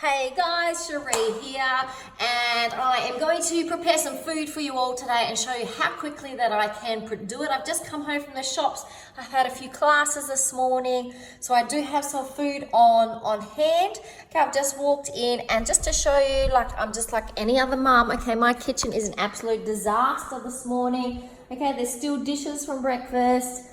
Hey guys, Cherie here, and I am going to prepare some food for you all today and show you how quickly that I can do it. I've just come home from the shops. I've had a few classes this morning, so I do have some food on hand. Okay, I've just walked in, and just to show you, like I'm just like any other mum. Okay, my kitchen is an absolute disaster this morning. Okay, there's still dishes from breakfast.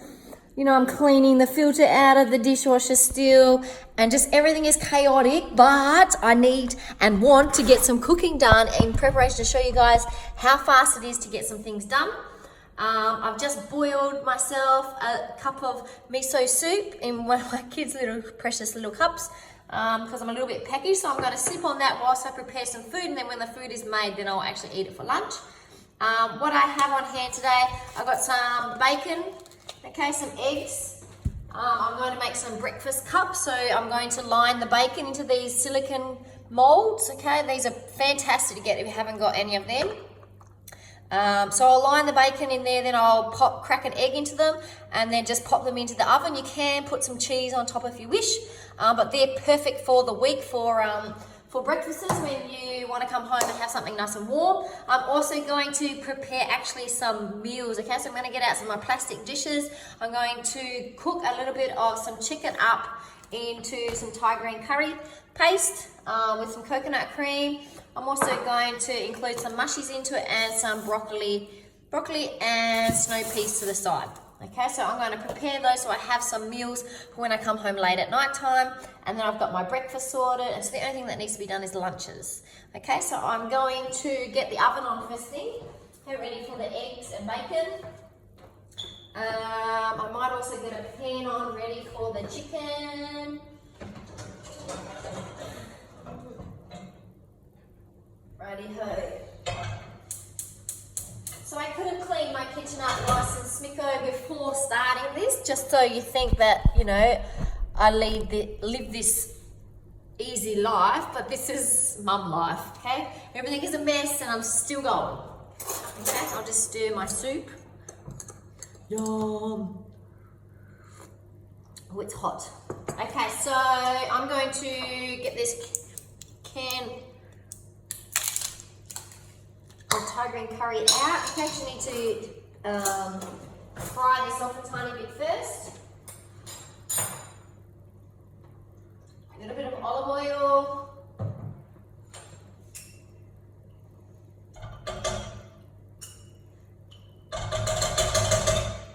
You know, I'm cleaning the filter out of the dishwasher still, and just everything is chaotic, but I need and want to get some cooking done in preparation to show you guys how fast it is to get some things done. I've just boiled myself a cup of miso soup in one of my kids' little precious little cups because I'm a little bit peckish, so I'm going to sip on that whilst I prepare some food, and then when the food is made, then I'll actually eat it for lunch. What I have on hand today, I've got some bacon. Okay, some eggs. I'm going to make some breakfast cups, so I'm going to line the bacon into these silicone molds. Okay, these are fantastic to get if you haven't got any of them. So I'll line the bacon in there, then I'll crack an egg into them, and then just pop them into the oven. You can put some cheese on top if you wish, but they're perfect for the week for breakfasts when you want to come home and have something nice and warm. I'm also going to prepare actually some meals, okay? So I'm going to get out some of my plastic dishes. I'm going to cook a little bit of some chicken up into some Thai green curry paste with some coconut cream. I'm also going to include some mushies into it and some broccoli and snow peas to the side. Okay, so I'm going to prepare those so I have some meals for when I come home late at night time, and then I've got my breakfast sorted, and so the only thing that needs to be done is lunches. Okay, so I'm going to get the oven on first thing. Okay, ready for the eggs and bacon. I might also get a pan on ready for the chicken. Righty-ho. So I could have cleaned my kitchen up nice and smicko before starting this, just so you think that, you know, I live this easy life, but this is mum life, okay? Everything is a mess and I'm still going. Okay, I'll just stir my soup. Yum. Oh, it's hot. Okay, so I'm going to get this can of Thai green curry out. You actually need to fry this off a tiny bit first. A little bit of olive oil.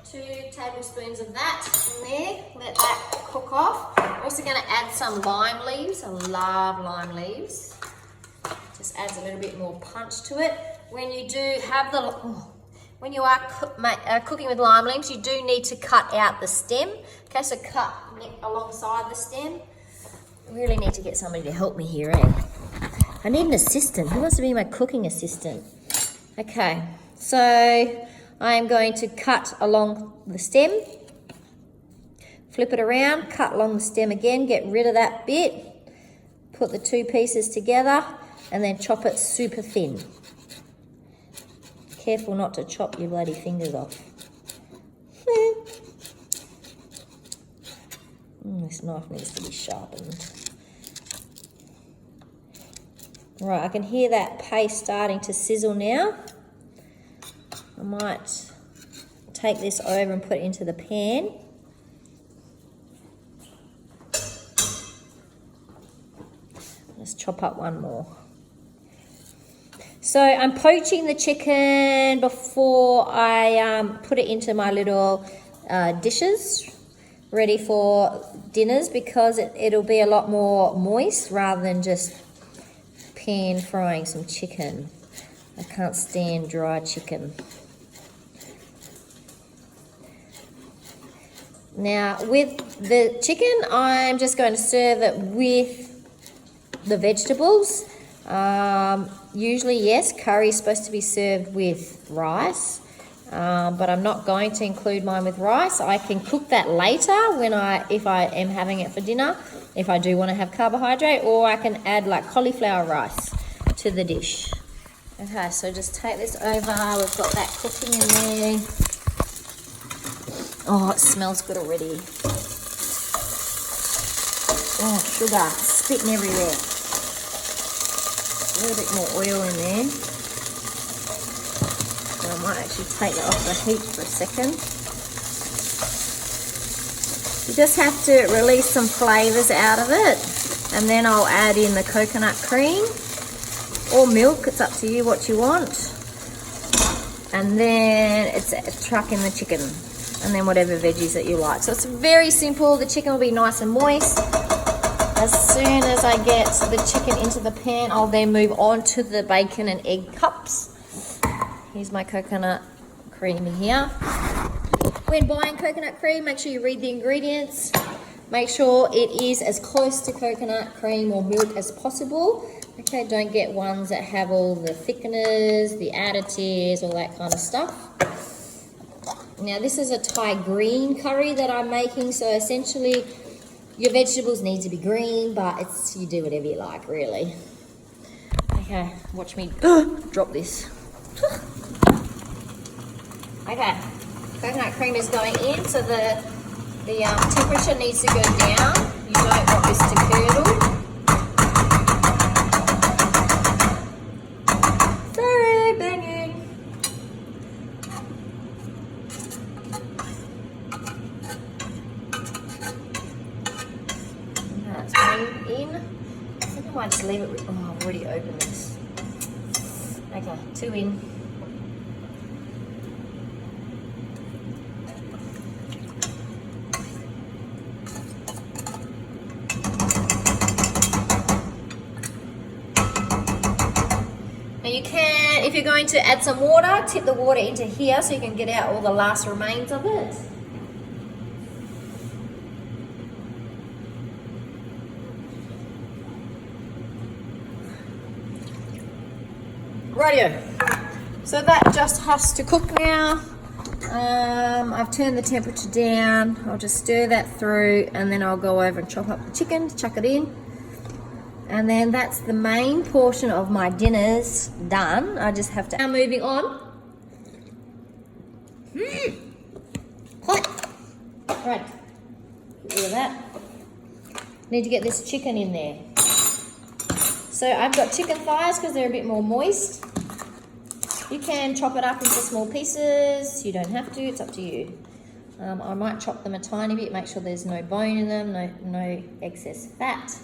2 tablespoons of that in there. Let that cook off. I'm also going to add some lime leaves. I love lime leaves. Just adds a little bit more punch to it. When you do have when you are cooking with lime leaves, you do need to cut out the stem. Okay, so cut alongside the stem. Really need to get somebody to help me here, eh? I need an assistant. Who wants to be my cooking assistant? Okay, so I am going to cut along the stem. Flip it around, cut along the stem again, get rid of that bit. Put the 2 pieces together and then chop it super thin. Careful not to chop your bloody fingers off. This knife needs to be sharpened. Right, I can hear that paste starting to sizzle now. I might take this over and put it into the pan. Let's chop up one more. So I'm poaching the chicken before I put it into my little dishes ready for dinners, because it'll be a lot more moist rather than just pan frying some chicken. I can't stand dry chicken. Now with the chicken, I'm just going to serve it with the vegetables. Usually, yes, curry is supposed to be served with rice, but I'm not going to include mine with rice. I can cook that later if I am having it for dinner, if I do want to have carbohydrate, or I can add like cauliflower rice to the dish. Okay, so just take this over. We've got that cooking in there. Oh, it smells good already. Oh, sugar, spitting everywhere. a little bit more oil in there. And I might actually take it off the heat for a second. You just have to release some flavours out of it. And then I'll add in the coconut cream or milk, it's up to you what you want. And then it's chuck in the chicken. And then whatever veggies that you like. So it's very simple. The chicken will be nice and moist. As soon as I get the chicken into the pan, I'll then move on to the bacon and egg cups. Here's my coconut cream here. When buying coconut cream, make sure you read the ingredients. Make sure it is as close to coconut cream or milk as possible. Okay, don't get ones that have all the thickeners, the additives, all that kind of stuff. Now this is a Thai green curry that I'm making, so essentially your vegetables need to be green, but you do whatever you like, really. Okay, watch me drop this. Okay, coconut cream is going in, so the temperature needs to go down. You don't want this to curdle. Sorry, banging. That's one in. I think I might just leave it with, oh, I've already opened this. Okay, 2 in. Now you can, if you're going to add some water, tip the water into here so you can get out all the last remains of it. Rightio. So that just has to cook now. I've turned the temperature down. I'll just stir that through and then I'll go over and chop up the chicken, chuck it in. And then that's the main portion of my dinners done. I just have to, now moving on. Hot. Right, get rid of that. Need to get this chicken in there. So I've got chicken thighs because they're a bit more moist. You can chop it up into small pieces. You don't have to, it's up to you. I might chop them a tiny bit, make sure there's no bone in them, no excess fat.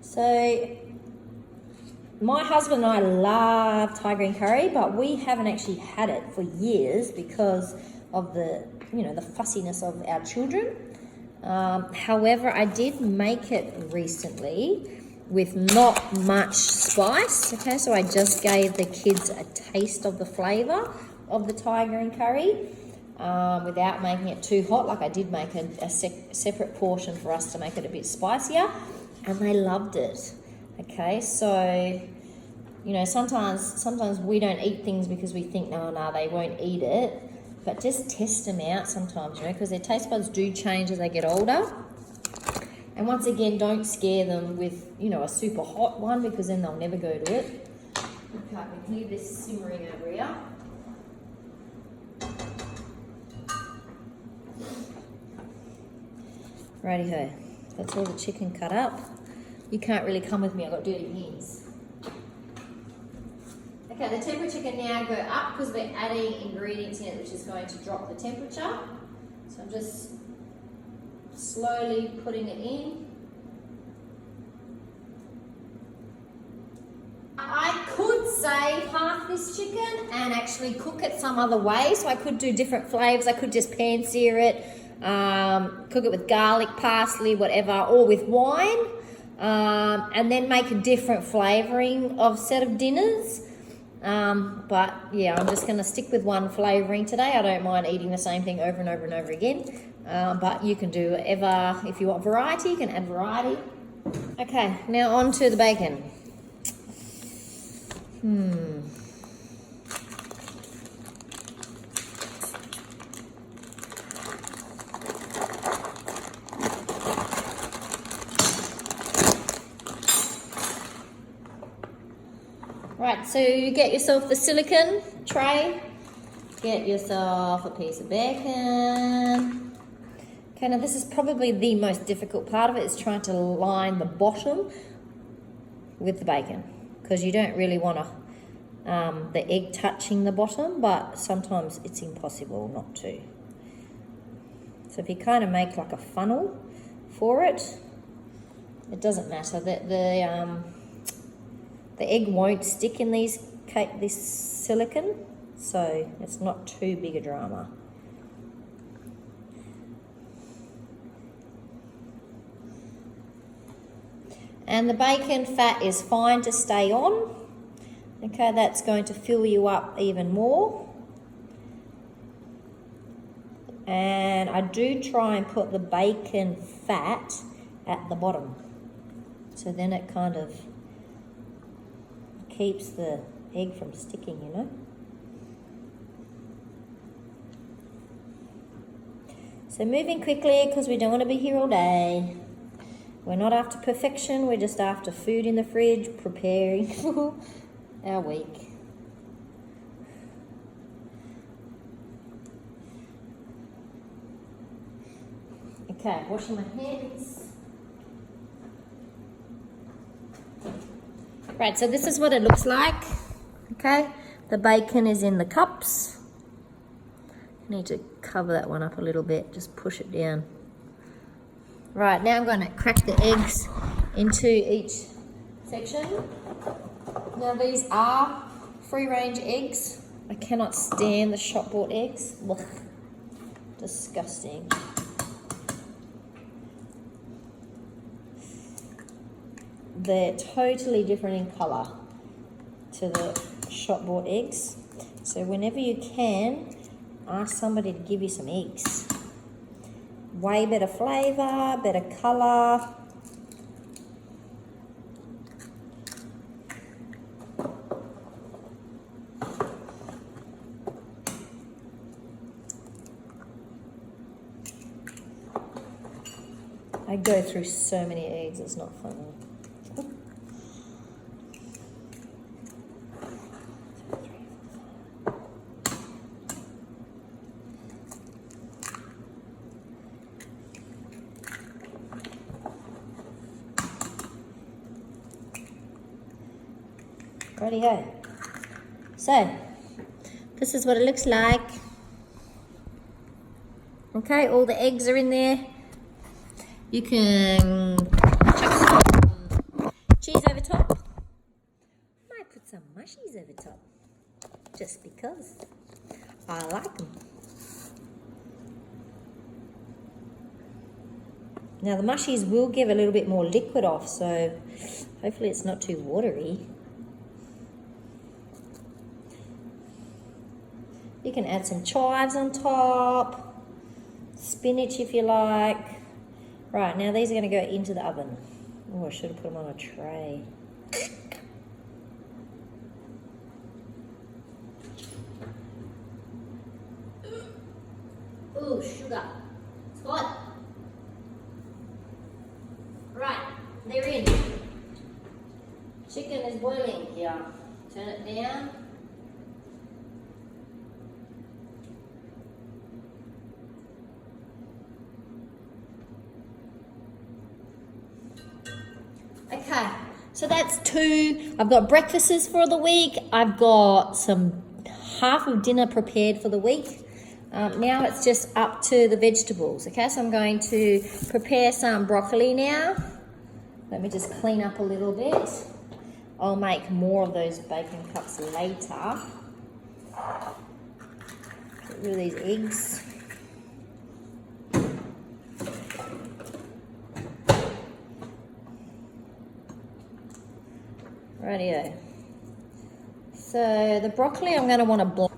So my husband and I love Thai green curry, but we haven't actually had it for years because of the fussiness of our children. However, I did make it recently with not much spice. Okay, so I just gave the kids a taste of the flavour of the Thai green curry without making it too hot. Like I did make a separate portion for us to make it a bit spicier. And they loved it. Okay, so sometimes we don't eat things because we think no, they won't eat it, but just test them out sometimes, because their taste buds do change as they get older. And once again, don't scare them with a super hot one because then they'll never go to it. Okay, I can hear this simmering over here. Righty-ho, that's all the chicken cut up. You can't really come with me, I've got dirty hands. Okay, the temperature can now go up because we're adding ingredients in it which is going to drop the temperature. So I'm just slowly putting it in. I could save half this chicken and actually cook it some other way. So I could do different flavours. I could just pan sear it, cook it with garlic, parsley, whatever, or with wine. And then make a different flavouring of set of dinners. But yeah, I'm just going to stick with one flavouring today. I don't mind eating the same thing over and over and over again. But you can do whatever. If you want variety, you can add variety. Okay, now on to the bacon. Right, so you get yourself the silicone tray, get yourself a piece of bacon. Okay, now this is probably the most difficult part of it, is trying to line the bottom with the bacon, because you don't really want the egg touching the bottom, but sometimes it's impossible not to. So if you kind of make like a funnel for it, it doesn't matter. The egg won't stick in this silicone, so it's not too big a drama. And the bacon fat is fine to stay on. Okay, that's going to fill you up even more. And I do try and put the bacon fat at the bottom. So then it kind of keeps the egg from sticking, you know. So moving quickly because we don't want to be here all day. We're not after perfection, we're just after food in the fridge, preparing for our week. Okay, washing my hands. Right, so this is what it looks like. Okay, the bacon is in the cups. I need to cover that one up a little bit, just push it down. Right, now I'm going to crack the eggs into each section. Now these are free-range eggs. I cannot stand the shop-bought eggs. Ugh, disgusting. They're totally different in colour to the shop-bought eggs. So whenever you can, ask somebody to give you some eggs. Way better flavour, better colour. I go through so many eggs, it's not funny. Righty-ho. So, this is what it looks like. Okay, all the eggs are in there. You can chuck some cheese over top. I might put some mushies over top, just because I like them. Now the mushies will give a little bit more liquid off, so hopefully it's not too watery. You can add some chives on top, spinach if you like. Right, now these are going to go into the oven. Oh, I should have put them on a tray. Oh, sugar. It's hot. Right, they're in. Chicken is boiling here. Turn it down. Okay, so that's 2. I've got breakfasts for the week. I've got some half of dinner prepared for the week. Now it's just up to the vegetables. Okay, so I'm going to prepare some broccoli now. Let me just clean up a little bit. I'll make more of those bacon cups later. Get rid of these eggs. Rightio. So the broccoli I'm going to want to blend.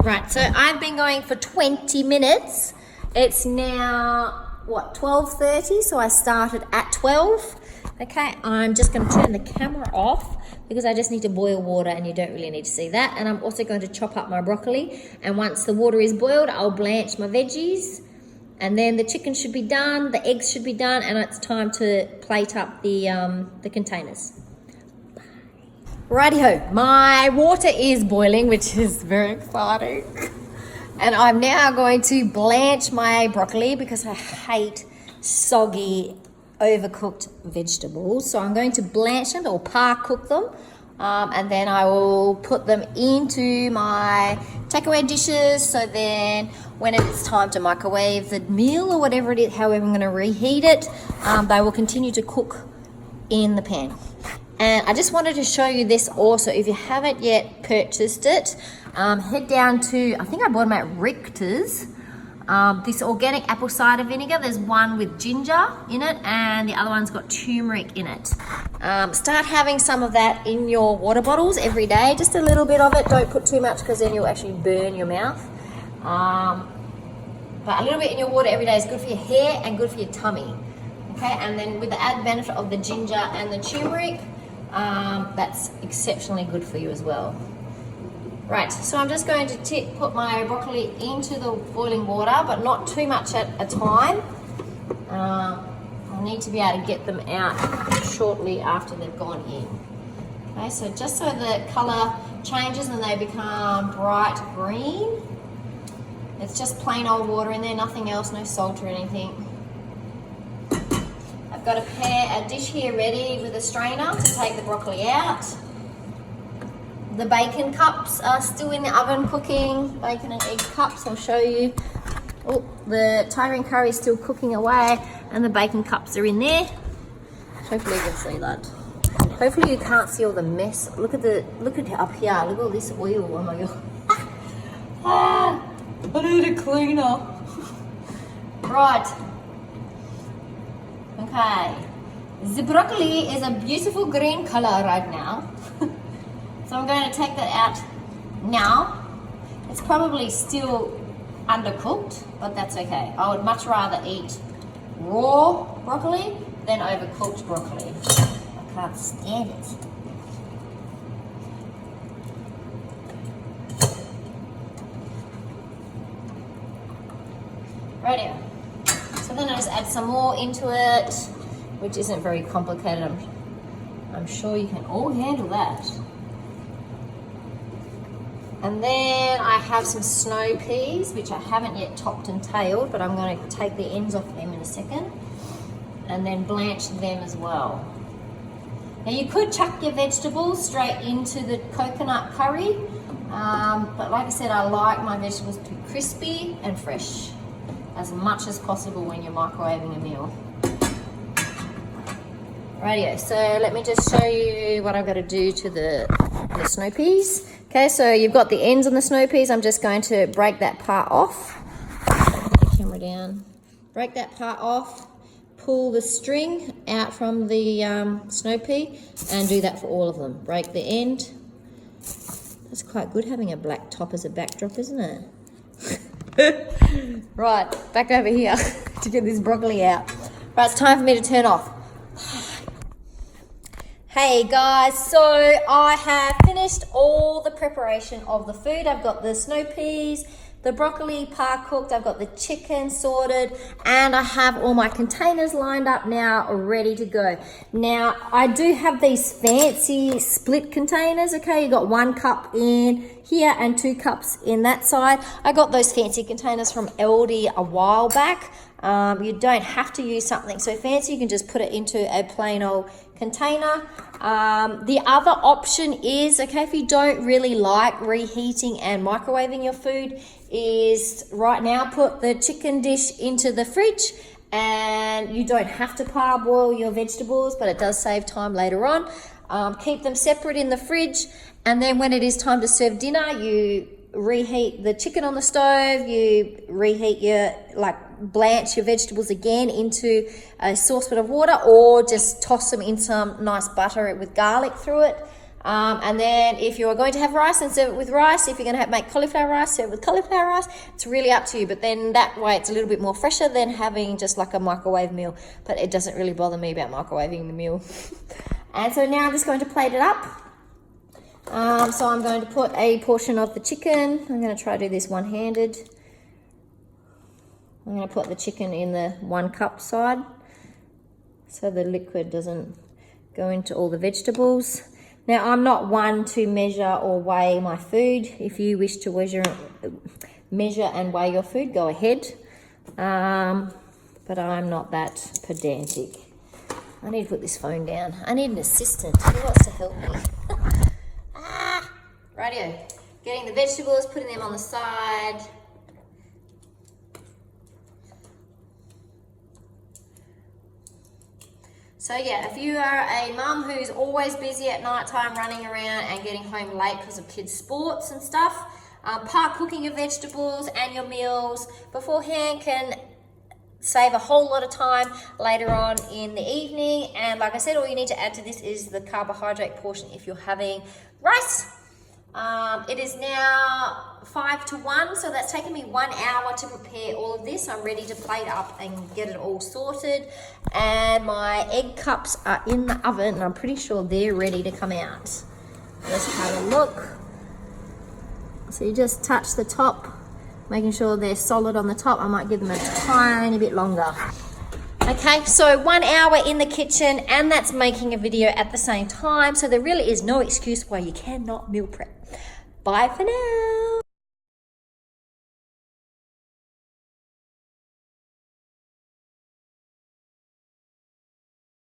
Right, so I've been going for 20 minutes. It's now, what, 12:30, so I started at 12. Okay, I'm just going to turn the camera off because I just need to boil water and you don't really need to see that. And I'm also going to chop up my broccoli. And once the water is boiled, I'll blanch my veggies. And then the chicken should be done, the eggs should be done, and it's time to plate up the containers. Righty-ho, my water is boiling, which is very exciting. And I'm now going to blanch my broccoli because I hate soggy overcooked vegetables. So I'm going to blanch them or par cook them, and then I will put them into my takeaway dishes. So then when it's time to microwave the meal or whatever it is, however I'm going to reheat it, they will continue to cook in the pan. And I just wanted to show you this also. If you haven't yet purchased it, head down to, I think I bought them at Richter's. This organic apple cider vinegar. There's one with ginger in it and the other one's got turmeric in it. Start having some of that in your water bottles every day, just a little bit of it. Don't put too much because then you'll actually burn your mouth. But a little bit in your water every day is good for your hair and good for your tummy. Okay, and then with the added benefit of the ginger and the turmeric, that's exceptionally good for you as well. Right, so I'm just going to put my broccoli into the boiling water, but not too much at a time. I need to be able to get them out shortly after they've gone in. Okay, so just so the colour changes and they become bright green. It's just plain old water in there, nothing else, no salt or anything. I've got a dish here ready with a strainer to take the broccoli out. The bacon cups are still in the oven cooking, bacon and egg cups, I'll show you. Oh, the Thai green curry is still cooking away and the bacon cups are in there. Hopefully you can see that. Hopefully you can't see all the mess. Look at up here, look at all this oil, oh my god. I need a cleaner. Right. Okay. The broccoli is a beautiful green color right now. So I'm going to take that out now. It's probably still undercooked, but that's okay. I would much rather eat raw broccoli than overcooked broccoli. I can't stand it. Rightio. So then I just add some more into it, which isn't very complicated. I'm sure you can all handle that. And then I have some snow peas, which I haven't yet topped and tailed, but I'm going to take the ends off them in a second and then blanch them as well. Now you could chuck your vegetables straight into the coconut curry, but like I said, I like my vegetables to be crispy and fresh as much as possible when you're microwaving a meal. Rightio, so let me just show you what I've got to do to the snow peas. Okay, so you've got the ends on the snow peas. I'm just going to break that part off. Put the camera down. Break that part off. Pull the string out from the snow pea and do that for all of them. Break the end. That's quite good having a black top as a backdrop, isn't it? Right, back over here to get this broccoli out. Right, it's time for me to turn off. Hey guys, so I have finished all the preparation of the food. I've got the snow peas, the broccoli par cooked, I've got the chicken sorted, and I have all my containers lined up now, ready to go. Now, I do have these fancy split containers, okay? You got 1 cup in here and 2 cups in that side. I got those fancy containers from Aldi a while back. You don't have to use something so fancy, you can just put it into a plain old container. The other option is, okay, if you don't really like reheating and microwaving your food, is right now put the chicken dish into the fridge, and you don't have to parboil your vegetables, but it does save time later on. Keep them separate in the fridge, and then when it is time to serve dinner, you reheat the chicken on the stove, you reheat blanch your vegetables again into a saucepan of water, or just toss them in some nice butter with garlic through it. And then if you are going to have rice, and serve it with rice. If you're going to make cauliflower rice, serve it with cauliflower rice. It's really up to you, but then that way it's a little bit more fresher than having just like a microwave meal, but it doesn't really bother me about microwaving the meal. And so now I'm just going to plate it up. So I'm going to put a portion of the chicken. I'm going to try to do this one-handed. I'm going to put the chicken in the 1 cup side so the liquid doesn't go into all the vegetables. Now, I'm not one to measure or weigh my food. If you wish to measure and weigh your food, go ahead. But I'm not that pedantic. I need to put this phone down. I need an assistant. Who wants to help me? Rightio. Getting the vegetables, putting them on the side. So yeah, if you are a mum who's always busy at night time running around and getting home late because of kids' sports and stuff, part cooking your vegetables and your meals beforehand can save a whole lot of time later on in the evening. And like I said, all you need to add to this is the carbohydrate portion if you're having rice. It is now 5 to 1, so that's taken me 1 hour to prepare all of this. I'm ready to plate up and get it all sorted. And my egg cups are in the oven, and I'm pretty sure they're ready to come out. Let's have a look. So you just touch the top, making sure they're solid on the top. I might give them a tiny bit longer. Okay, so 1 hour in the kitchen, and that's making a video at the same time. So there really is no excuse why you cannot meal prep. Bye for now.